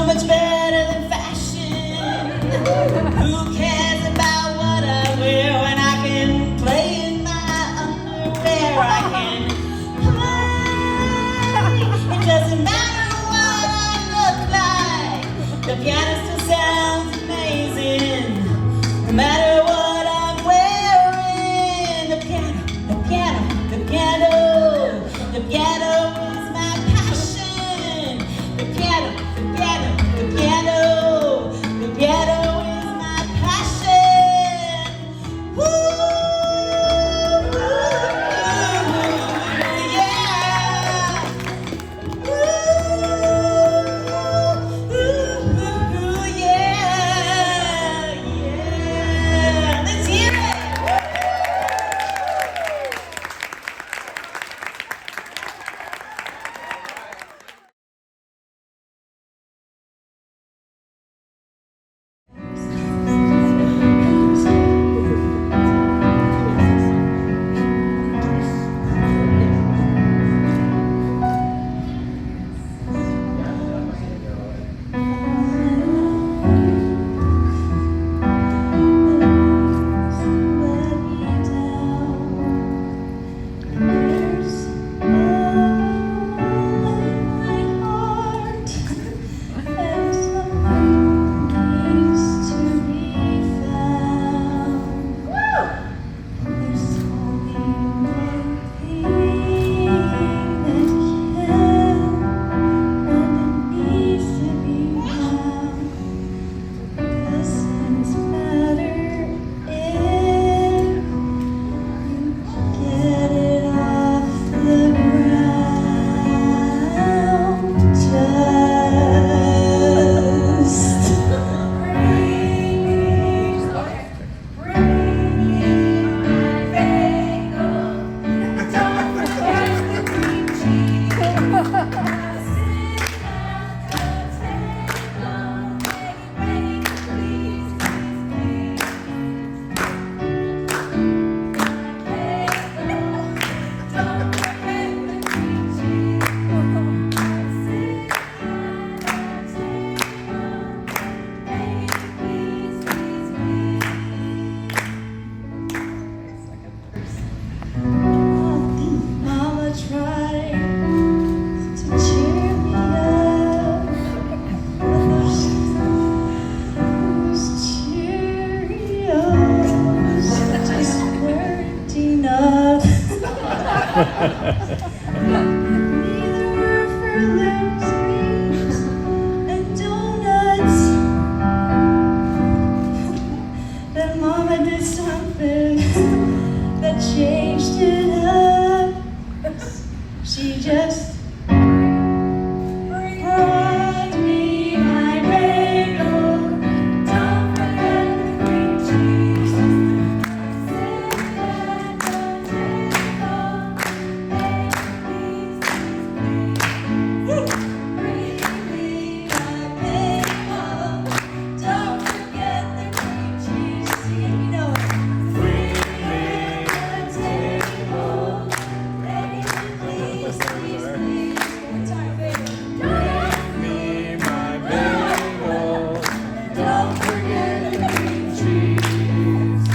much better than fashion. Who cares about what I wear when I can play in my underwear? I can play. It doesn't matter what I look like. The piano still sounds amazing, no matter what I'm wearing. The piano, the piano, the piano, the piano is my passion. The piano, the piano, the piano, the piano is my passion. Woo! Yeah! Woo! Yeah! Yeah! Let's hear it! Mama tried to cheer me up, but those Cheerios just weren't enough. Neither were Fruit Loops and donuts. Then Mama did something that changed it up. She just brought me my bagel. Don't forget the cream cheese. Sit at the table, please, bring me my bagel. Don't forget the cream cheese. See, you know it. Bring me my bagel. Don't forget the cream cheese.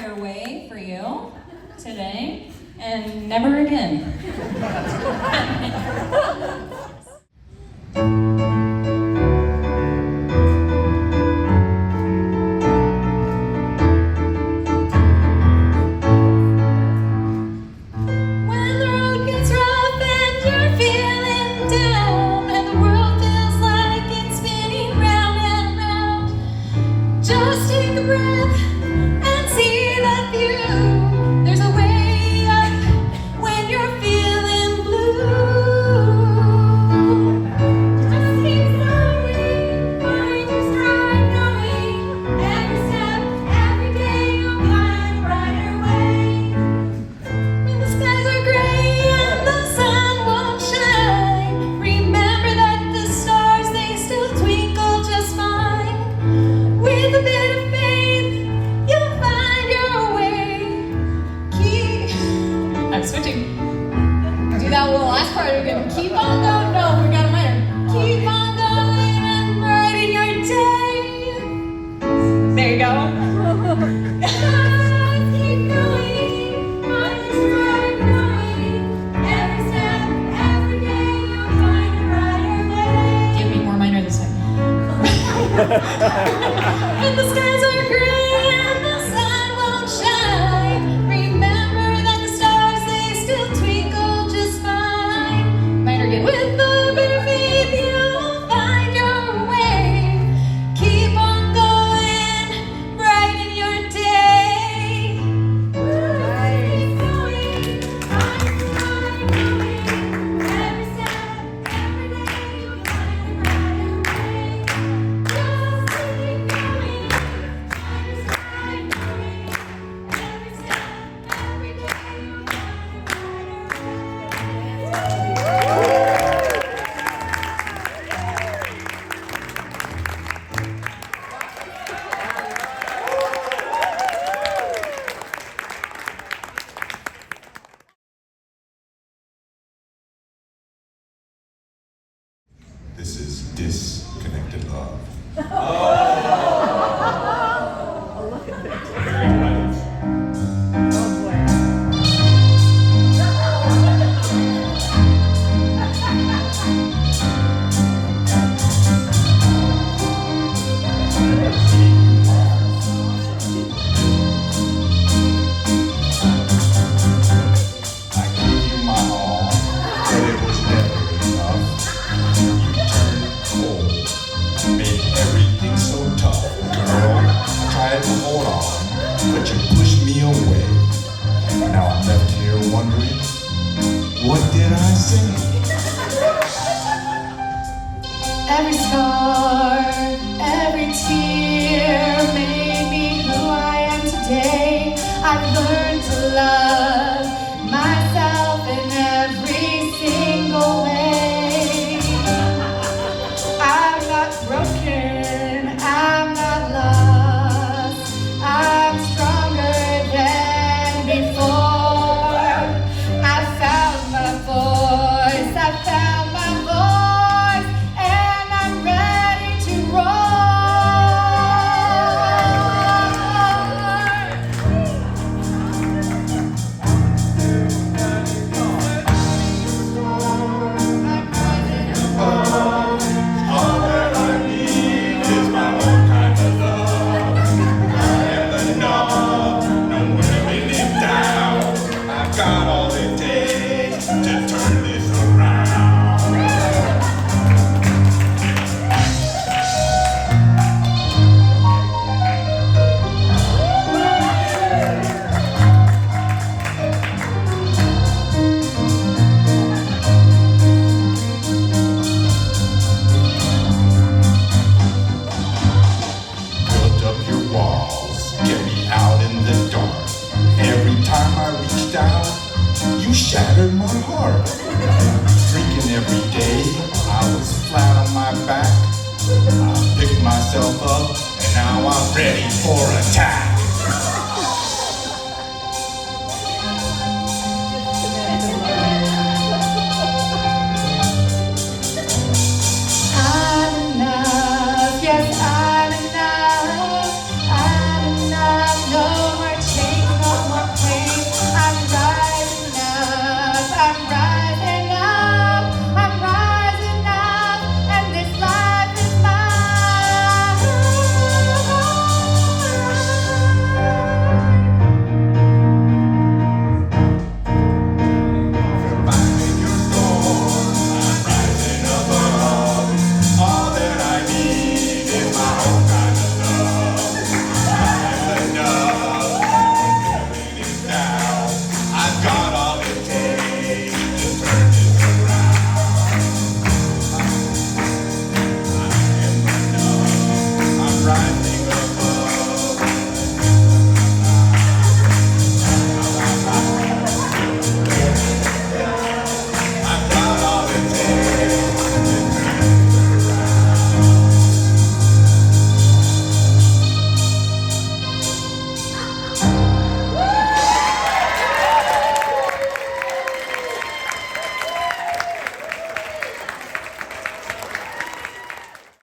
Rider Way for you today, and never again. And the skies are gray and the sun won't shine. Remember that the stars, they still twinkle just fine. Minor again. With a bit of faith, you'll find your way. Keep on going, brighten your day. Keep going, every step, every day, you'll find a brighter way. This is disconnected love. Very right. I gave you my all, but it was never enough. Cold, made everything so tough. Girl, I tried to hold on, but you pushed me away. Now I'm left here wondering, what did I say? Every scar, every tear made me who I am today. I've learned to love myself in every single way. I'm not broken, I'm not lost. I'm stronger than before. I found my voice, I found my voice, and I'm ready to roar. All that I need is my own kind of love. I am enough, no one to be lived down. I've got all it takes to turn this around. Built up your walls, get me out in the dark. Every time I reached out, you shattered my heart. Drinking every day, I was flat on my back. I picked myself up, and now I'm ready for